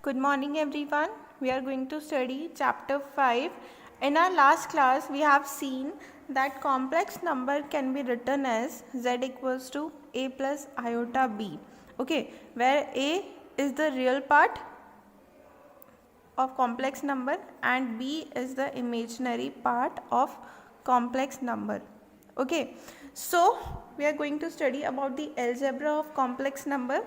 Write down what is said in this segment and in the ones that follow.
Good morning everyone. We are going to study chapter 5. In our last class we have seen that complex number can be written as z equals to a plus iota b. Okay, where a is the real part of complex number and b is the imaginary part of complex number. Okay, so we are going to study about the algebra of complex number.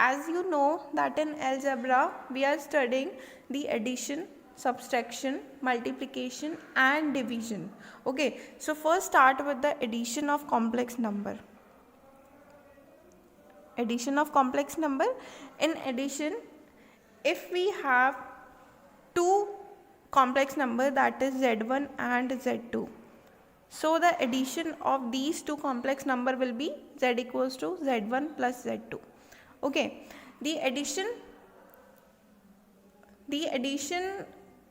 As you know that in algebra we are studying the addition, subtraction, multiplication and division. Okay, so first start with the addition of complex number. Addition of complex number. In addition, if we have two complex number, that is z1 and z2, so the addition of these two complex number will be z equals to z1 plus z2. Okay, the addition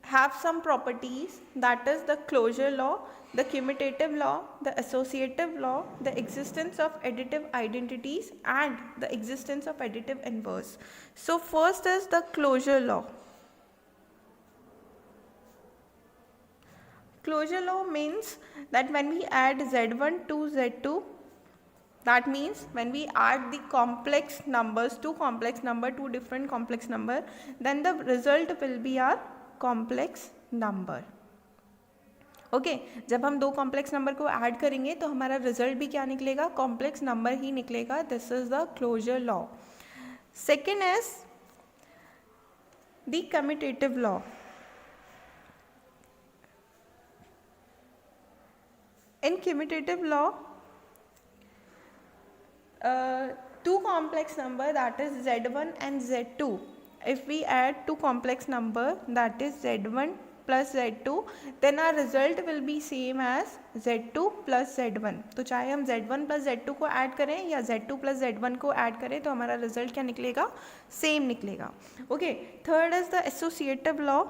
have some properties, that is the closure law, the commutative law, the associative law, the existence of additive identities and the existence of additive inverse. So first is the closure law. Closure law means that when we add z1 to z2, that means when we add the complex numbers, two different complex number, then the result will be our complex number. Okay जब हम दो complex number को add करेंगे तो हमारा result भी क्या निकलेगा, कॉम्प्लेक्स नंबर ही निकलेगा. This is the closure law. Second is the commutative law. In commutative law, two complex number, that is z1 and z2, if we add two complex number, that is z1 plus z2, then our result will be same as z2 plus z1. तो चाहे हम z1 plus z2 को add करें या z2 plus z1 को add करें तो हमारा रिजल्ट क्या निकलेगा, सेम निकलेगा. Okay, third is the associative law.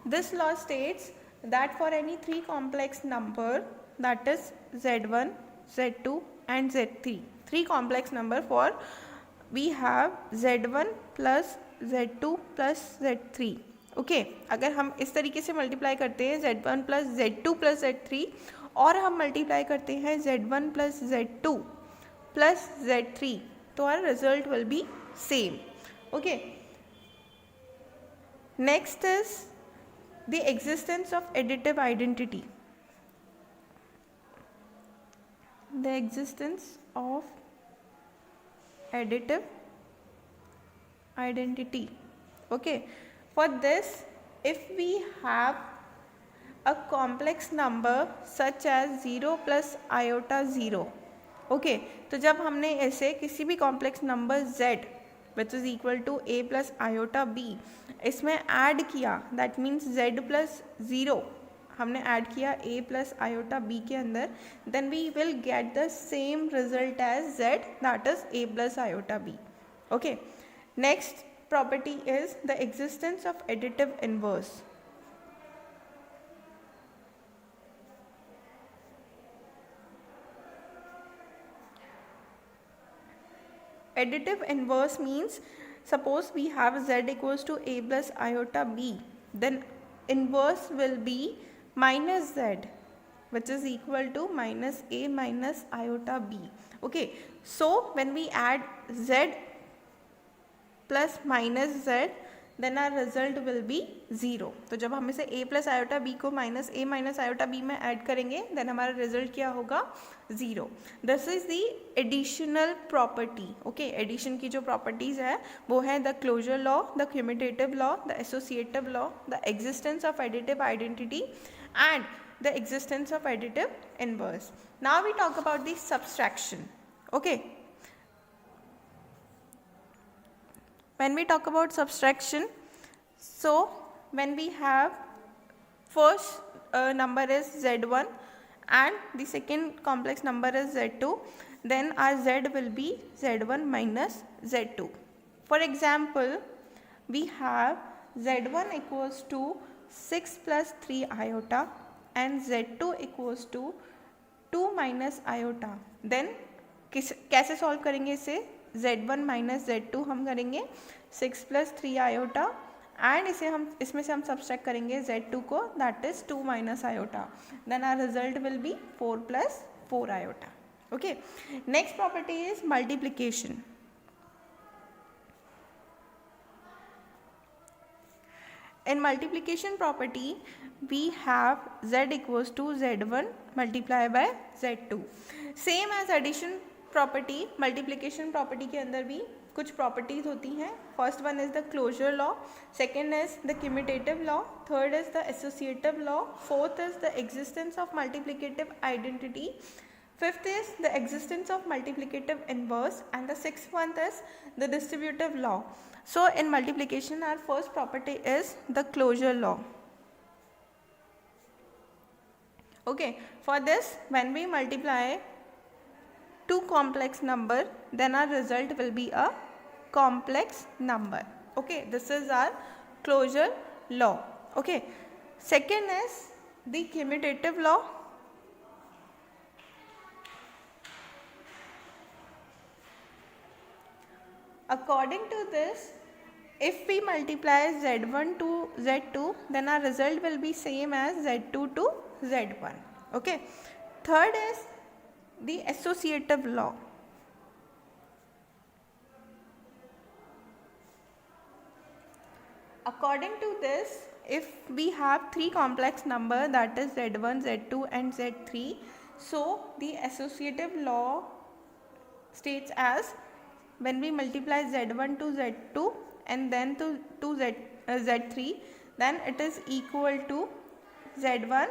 This law states that for any three complex number, that is z1, z2 and z3, three complex number, for we have z1 plus z2 plus z3. Okay, अगर हम इस तरीके से multiply करते हैं z1 plus z2 plus z3 और हम multiply करते हैं z1 plus z2 plus z3, तो our result will be same. Okay, next is the existence of additive identity. The existence of additive identity. Okay, for this, if we have a complex number such as 0 plus iota 0, okay, तो जब हमने ऐसे किसी भी complex number z which is equal to a plus iota b इसमें add किया, that means z plus 0 हमने add किया a प्लस आयोटा b के अंदर, then we will get the same result as z, that is a plus iota b. Okay, next property is the existence of additive inverse. Additive inverse means, suppose we have z equals to a plus iota b, then inverse will be minus z, which is equal to minus a minus iota b. Okay, so when we add z plus minus z, then our result will be 0. तो जब हम इसे a plus iota b को minus a minus iota b में add करेंगे, then हमारा result क्या होगा, 0. This is the additional property. Okay, addition की जो properties है वो है the closure law, the commutative law, the associative law, the existence of additive identity and the existence of additive inverse. Now we talk about the subtraction. Okay, when we talk about subtraction, so when we have first number is z1 and the second complex number is z2, then our z will be z1 minus z2. For example, we have z1 equals to 6 plus 3 iota and z2 equals to 2 minus iota. Then कैसे solve करेंगे इसे, z1 minus z2 हम करेंगे 6 plus 3 iota and इसमें से हम subtract करेंगे z2 को, that is 2 minus iota, then our result will be 4 plus 4 iota. Okay, next property is multiplication. In multiplication property we have z equals to z1 multiplied by z2. Same as addition property, multiplication property के अंदर भी कुछ properties होती हैं. First one is the closure law, second is the commutative law, third is the associative law, fourth is the existence of multiplicative identity, fifth is the existence of multiplicative inverse, and the sixth one is the distributive law. So in multiplication our first property is the closure law. Okay, for this when we multiply two complex number, then our result will be a complex number. Okay, this is our closure law. Okay, second is the commutative law. According to this, if we multiply z1 to z2, then our result will be same as z2 to z1. Okay. Third is the associative law. According to this, if we have three complex number, that is z1, z2 and z3, so the associative law states as when we multiply z1 to z2 and then to z3, then it is equal to z1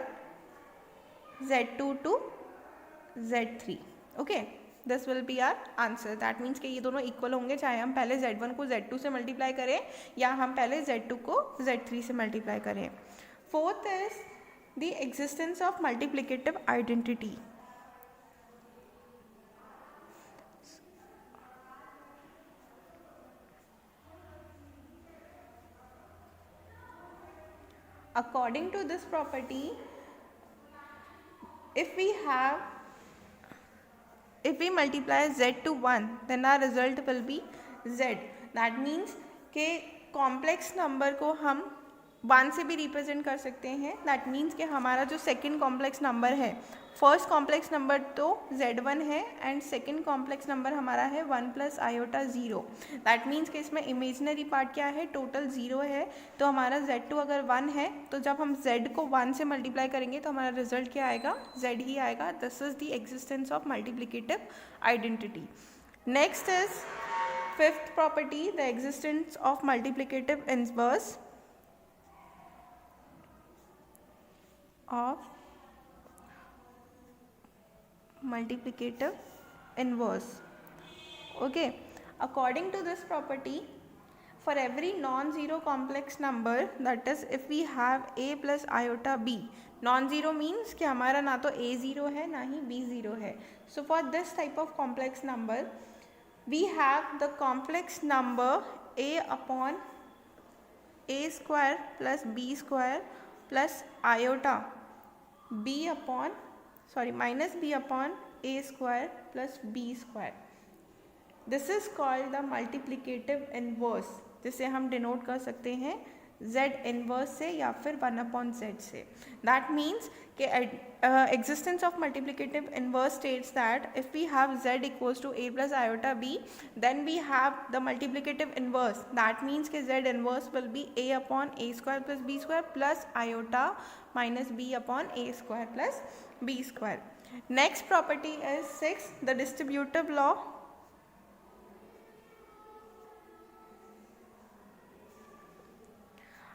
z2 to z3. Okay, this will be our answer. That means कि ये दोनों equal होंगे चाहे हम पहले z1 को z2 से multiply करें या हम पहले z2 को z3 से multiply करें. Fourth is the existence of multiplicative identity. According to this property, if we multiply z to 1, then our result will be z. That means कि complex number को हम 1 से भी represent कर सकते हैं. That means कि हमारा जो second complex number है, first complex number तो z1 है and second complex number हमारा है 1 plus iota 0. That means कि इसमें imaginary part क्या है, total 0 है, तो हमारा z2 अगर 1 है तो जब हम z को 1 से multiply करेंगे तो हमारा result क्या आएगा, z ही आएगा. This is the existence of multiplicative identity. Next is fifth property, the existence of multiplicative inverse of multiplicative inverse. Okay, according to this property, for every non-zero complex number, that is if we have a plus iota b, non-zero means कि हमारा ना तो a zero है ना ही b zero है. So for this type of complex number, we have the complex number a upon a square plus b square plus iota b upon minus b upon a square plus b square. This is called the multiplicative inverse, जिसे हम denote कर सकते हैं z inverse से या फिर 1 upon z से. That means कि existence of multiplicative inverse states that if we have z equals to a plus iota b, then we have the multiplicative inverse. That means कि z inverse will be a upon a square plus b square plus iota minus b upon a square plus b square. Next property is 6, the distributive law.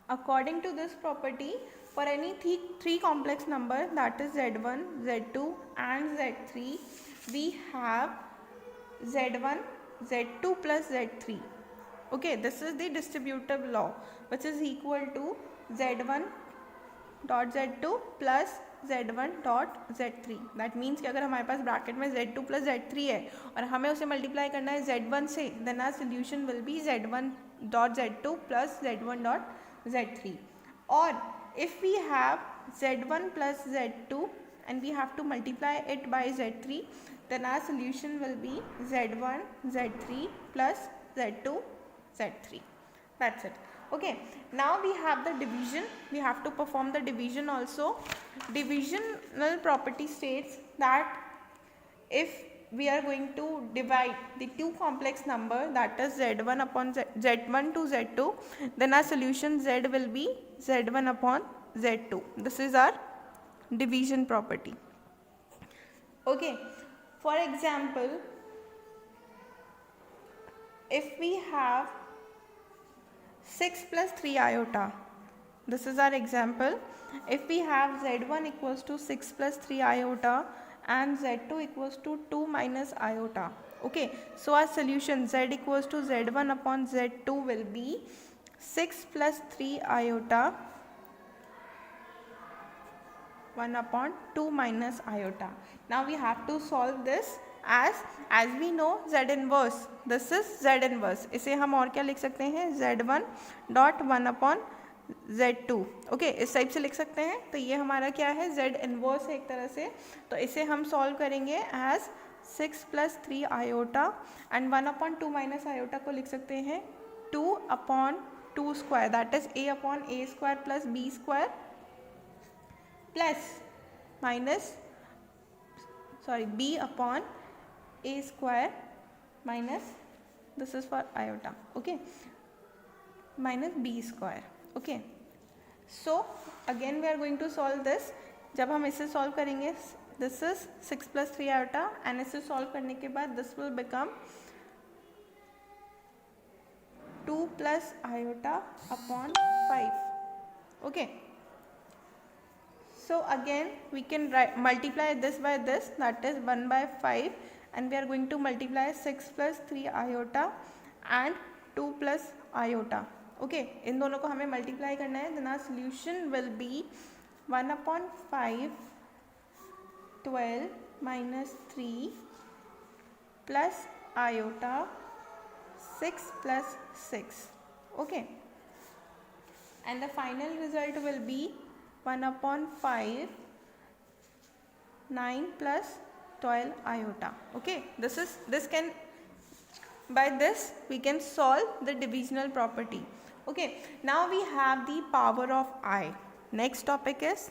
According to this property, for any three complex number, that is z1, z2 and z3, we have z1, z2 plus z3. Okay, this is the distributive law, which is equal to z1 dot z2 plus z1 dot z3. That means कि अगर हमारे पास bracket में z2 plus z3 है और हमें उसे multiply करना है z1 से, then our solution will be z1 dot z2 plus z1 dot z3. Or if we have z1 plus z2 and we have to multiply it by z3, then our solution will be z1 z3 plus z2 z3. That's it. Okay, now we have the division. We have to perform the division also. Divisional property states that if we are going to divide the two complex number, that is z1 upon z1 to z2, then our solution z will be z1 upon z2. This is our division property. Okay, for example, if we have 6 plus 3 iota, this is our example. If we have z1 equals to 6 plus 3 iota and z2 equals to 2 minus iota. Okay, so our solution z equals to z1 upon z2 will be 6 plus 3 iota 1 upon 2 minus iota. Now we have to solve this as we know z inverse. This is z inverse. इसे हम और क्या लिख सकते हैं, z1 dot 1 upon z2. Okay, इस type से लिख सकते हैं. तो ये हमारा क्या है, z इनवर्स है एक तरह से. तो इसे हम सॉल्व करेंगे as 6 plus 3 iota and 1 upon 2 minus iota को लिख सकते हैं 2 upon 2 square, that is a upon a square plus b square plus minus b upon a square minus this is for iota. Okay, minus b square. Okay, so again we are going to solve this. जब हम इसे solve करेंगे, this is 6 plus 3 iota and इसे solve करने के बाद this will become 2 plus iota upon 5. Okay, so again we can multiply this by this, that is 1 by 5, and we are going to multiply 6 plus 3 iota and 2 plus iota. Okay, इन दोनों को हमें multiply करना है. then our solution will be 1 upon 5 12 minus 3 plus iota 6 plus 6. Okay, and the final result will be 1 upon 5 9 plus 12 iota. Okay, by this we can solve the divisional property. Okay, now we have the power of I. Next topic is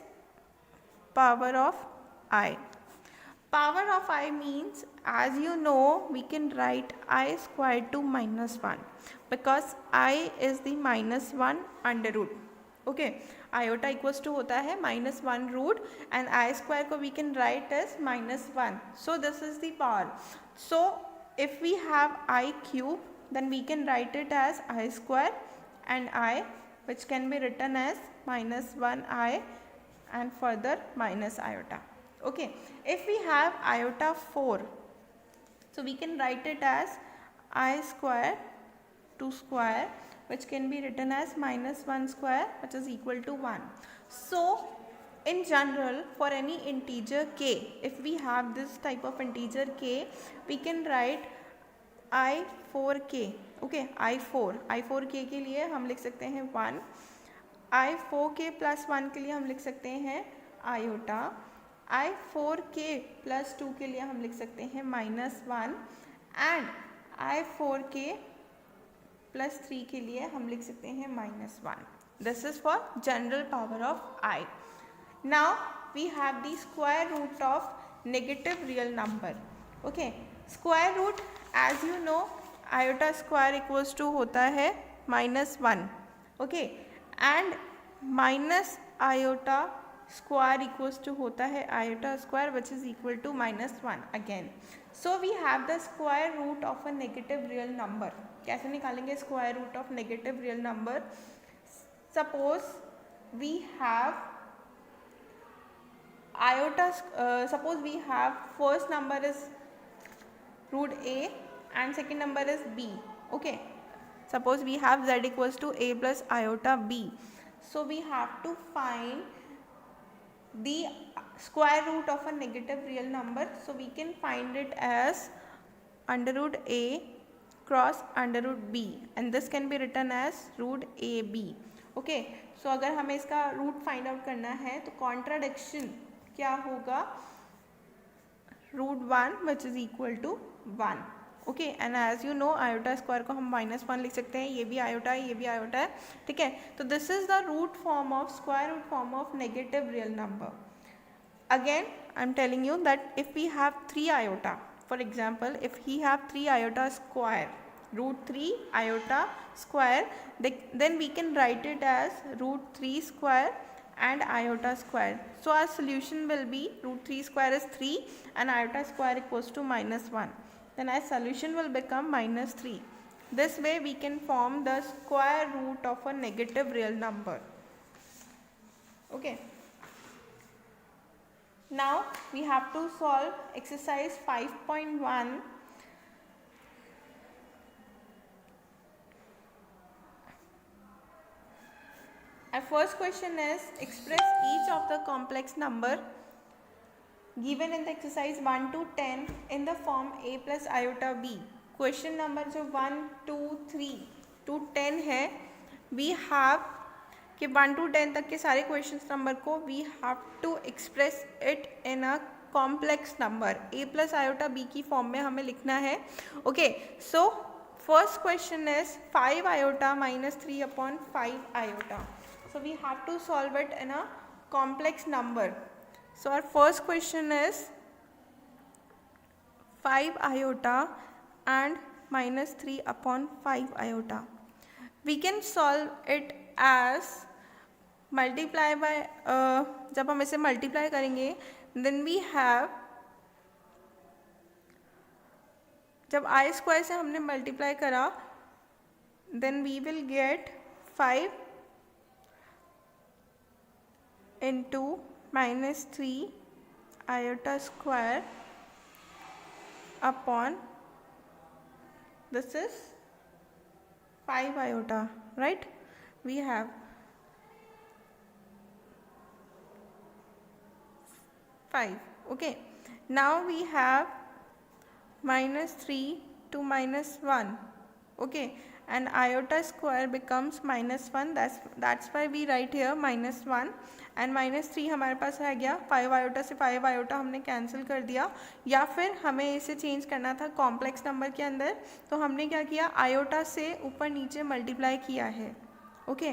power of I. Power of I means, as you know, we can write I square to minus 1 because I is the minus 1 under root. Okay, iota equals to होता है -1 root and i square को we can write as -1. So this is the power. So if we have i cube then we can write it as i square and i which can be written as -1 i and further minus iota. Okay, if we have iota 4 so we can write it as I square 2 square which can be written as -1 square which is equal to 1. So in general for any integer k, if we have this type of integer k, we can write I4k. okay, I4k के लिए हम लिख सकते हैं 1, I4k plus 1 के लिए हम लिख सकते हैं आयोटा, I4k plus 2 के लिए हम लिख सकते हैं -1 एंड I4k plus 3 के लिए हम लिख सकते हैं -1. This is for general power of I. Now we have the square root of negative real number. Okay, square root as you know iota square equals to होता है -1. Okay, and minus iota square equals to होता है iota square which is equal to -1 again. So we have the square root of a negative real number. कैसे निकालेंगे square root of negative real number? Suppose we have iota, suppose we have first number is root a and second number is b. okay, suppose we have z equals to a plus iota b. so we have to find the square root of a negative real number. so we can find it as under root a cross under root b and this can be written as root ab. okay, so अगर हमें इसका root find out करना है तो contradiction क्या होगा? Root 1 which is equal to 1. Okay, and as you know iota square को हम -1 लिख सकते हैं, ये भी आयोटा है, ये भी आयोटा है. ठीक है, तो this is the root form of square root form of negative real number. Again, I am telling you that if we have 3 iota, for example, if he have 3 iota square, root 3 iota square, then we can write it as root 3 square and iota square. So our solution will be root 3 square is 3 and iota square equals to -1. Then our solution will become -3. This way we can form the square root of a negative real number. Okay. Now we have to solve exercise 5.1. Our first question is express each of the complex number given in the exercise 1 to 10 in the form a plus iota b. Question number जो 1, 2, 3 to 10 है, we have कि 1 to 10 तक के सारे questions number को we have to express it in a complex number. a plus iota b की form में हमें लिखना है. Okay, so first question is 5 iota minus 3 upon 5 iota. So we have to solve it in a complex number. So our first question is 5 iota and -3 upon 5 iota. We can solve it as multiply by जब हम इसे multiply करेंगे then we have, जब I square से हमने multiply करा then we will get 5 into -3 iota square upon this is 5 iota, right? We have 5. Okay, now we have -3 to -1. Okay, and iota square becomes -1. That's why we write here -1 and -3 हमारे पास आ गया. 5 iota से 5 iota हमने cancel कर दिया, या फिर हमें इसे चेंज करना था कॉम्प्लेक्स नंबर के अंदर, तो हमने क्या किया, आयोटा से ऊपर नीचे मल्टीप्लाई किया है. Okay,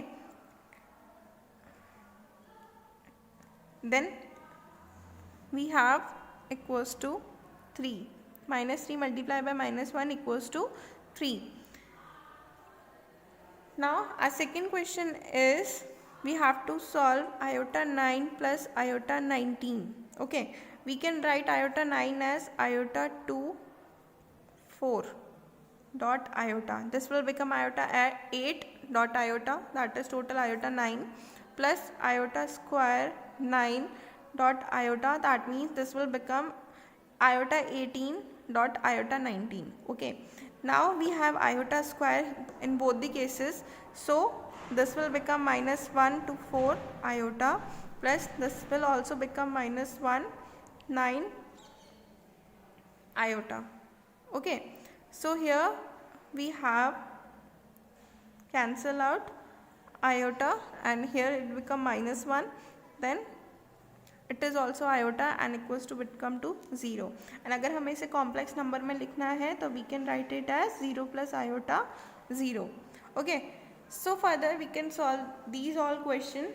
then we have equals to 3. -3 multiplied by -1 equals to 3. Now our second question is we have to solve iota 9 plus iota 19. Okay, we can write iota 9 as iota 2 4 dot iota. This will become iota 8 dot iota, that is total iota 9 plus iota square 9 dot iota, that means this will become iota 18 dot iota 19. Okay, now we have iota square in both the cases, so this will become -1 to 4 iota plus this will also become -1 9 iota. Okay, so here we have cancel out iota and here it become -1, then it is also iota and equals to become to 0. and अगर हमें इसे complex number में लिखना है तो we can write it as 0 plus iota 0. okay, so further we can solve these all question.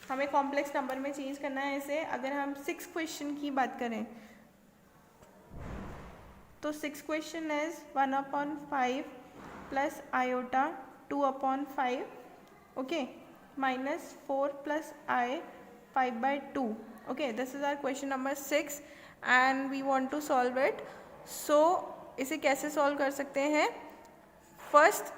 हमें complex number में change करना है इसे. अगर हम 6 क्वेश्चन की बात करें तो 6 question is 1/5 plus iota 2/5. Okay, -4 plus I 5/2. okay, this is our question number 6 and we want to solve it. so इसे कैसे सॉल्व कर सकते हैं, फर्स्ट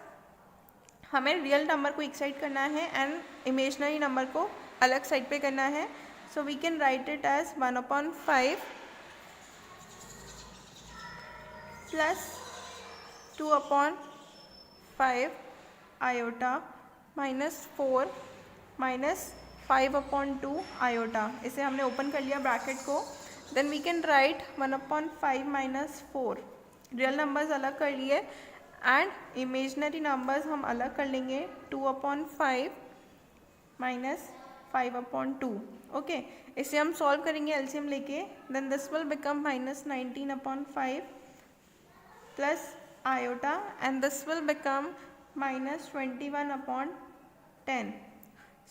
हमें रियल नंबर को एक साइड करना है एंड इमेजनरी नंबर को अलग साइड पे करना है. So we can write it as 1/5 plus 2/5 iota -4 -5/2 iota. इसे हमने ओपन कर लिया ब्रैकेट को. Then we can write 1/5 -4. Real numbers अलग कर लिए एंड इमेजनरी नंबर्स हम अलग कर लेंगे. 2/5 5/2. ओके, इसे हम सॉल्व करेंगे एलसीएम लेके. Then this will become -19/5 plus iota and this will become -21/10.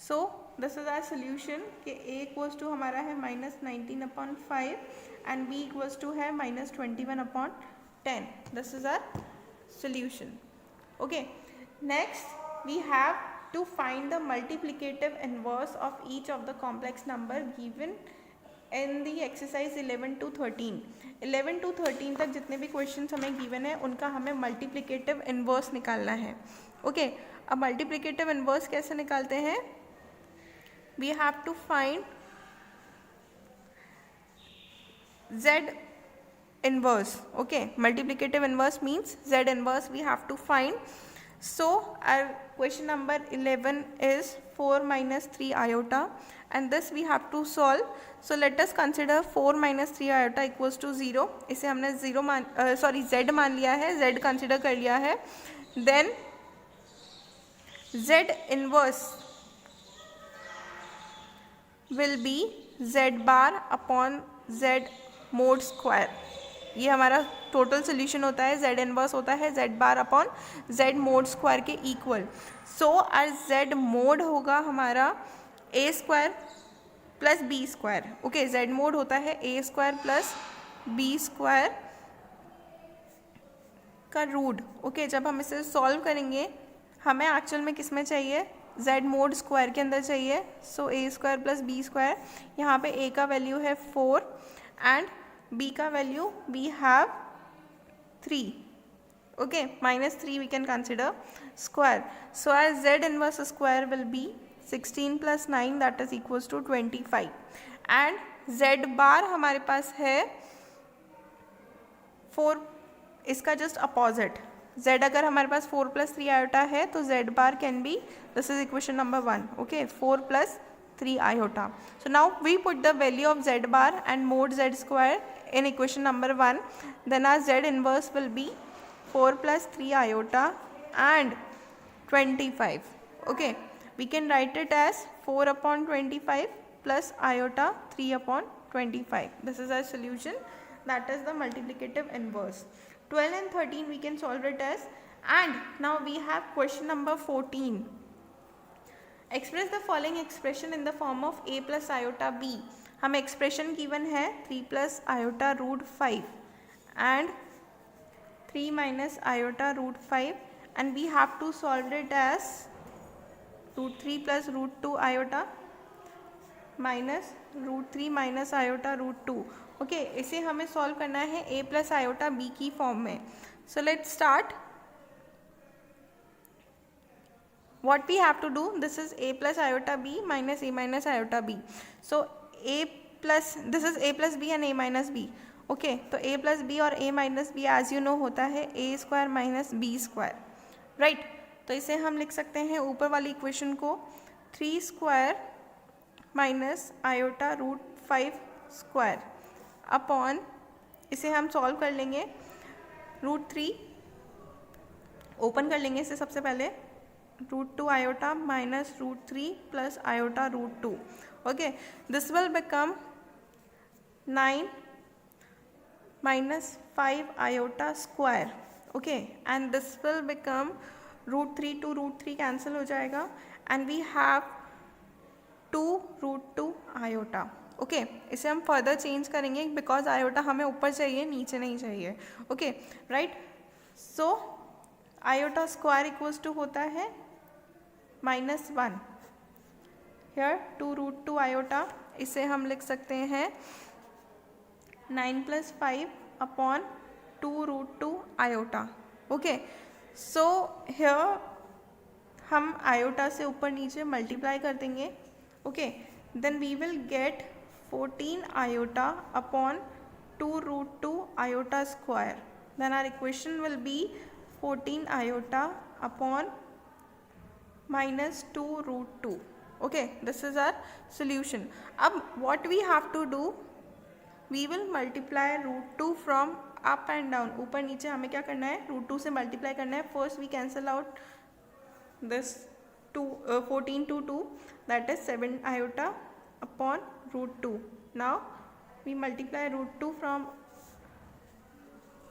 So this is our solution कि a इक्वल्स टू हमारा है -19/5 एंड b इक्वल्स टू है -21/10. This is our solution. Okay, next we have to find the multiplicative inverse of each of the complex number given in the exercise 11 to 13. 11 to 13 तक जितने भी questions हमें given है उनका हमें multiplicative inverse निकालना है. ओके, अब मल्टीप्लिकेटिव इन्वर्स कैसे निकालते हैं? We have to find z inverse. Okay, multiplicative inverse means z inverse we have to find. So our question number 11 is 4 minus 3 iota and this we have to solve. So let us consider 4 minus 3 iota equals to 0. इसे हमने z मान लिया है, z consider कर लिया है. Then z inverse will be z bar upon z mod square. ये हमारा टोटल सोल्यूशन होता है. z इनवर्स होता है z bar upon z mod square के equal. So r z mod होगा हमारा a square plus b square. Okay, z mod होता है a square plus b square का रूट. ओके, जब हम इसे सॉल्व करेंगे हमें एक्चुअल में किस में चाहिए? z मोड स्क्वायर के अंदर चाहिए. So a square plus b square. यहाँ पे a का वैल्यू है 4 एंड b का value we have 3. okay, -3 we can consider square. So our z inverse square will be 16 plus 9 that is equals to 25 and z bar हमारे पास है 4. इसका just opposite z अगर हमारे पास 4 plus 3 iota है तो z bar can be, this is equation number 1. okay, 4 plus 3 iota. So now we put the value of z bar and mod z square in equation number 1. Then our z inverse will be 4 plus 3 iota and 25. Okay, we can write it as 4/25 plus iota 3/25. This is our solution, that is the multiplicative inverse. 12 and 13 we can solve it as. And now we have question number 14. Express the following expression in the form of a plus iota b. हम expression given है 3 plus iota root 5 and 3 minus iota root 5 and we have to solve it as root 3 plus root 2 iota minus root 3 minus iota root 2. Okay, इसे हमें solve करना है a plus iota b की form में. So let's start. What we have to do, this is a plus iota b minus a minus iota b. So a plus, this is a plus b and a minus b. Okay, तो a plus b और a minus b as you know होता है a square minus b square. Right, तो इसे हम लिख सकते हैं ऊपर वाली इक्वेशन को 3 square minus iota root 5 square upon, इसे हम सॉल्व कर लेंगे रूट 3 ओपन कर लेंगे इसे सबसे पहले. root 2 iota minus root 3 plus iota root 2. okay, this will become 9 minus 5 iota square. okay, and this will become root 3 to root 3 cancel हो जाएगा and we have 2 root 2 iota. Okay, इसे हम further change करेंगे because iota हमें ऊपर चाहिए नीचे नहीं चाहिए. Okay, right. So iota square equals to होता है -1. हियर 2 रूट 2 आयोटा, इसे हम लिख सकते हैं 9 plus 5 upon 2 root 2 iota. Okay, so here हम आयोटा से ऊपर नीचे मल्टीप्लाई कर देंगे. Okay, then we will get 14 iota upon 2 root 2 iota square. Then our equation will be 14 iota upon minus 2 root 2. Okay, this is our solution. अब what we have to do, we will multiply root 2 from up and down. ऊपर नीचे हमें क्या करना है? root 2 से multiply करना है. First we cancel out this 14 to 2, that is 7 iota upon root 2. Now we multiply root 2 from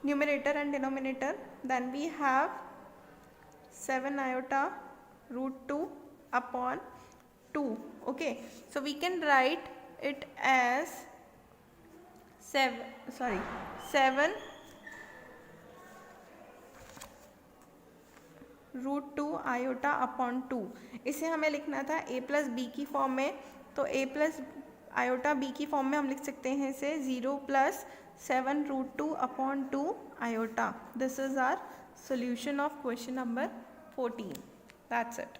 numerator and denominator, then we have 7 iota root 2 upon 2. Okay, so we can write it as 7 root 2 iota upon 2. इसे हमें लिखना था a plus b की form में, तो a plus iota b की form में हम लिख सकते हैं इसे 0 plus 7 root 2 upon 2 iota. This is our solution of question number 14. That's it.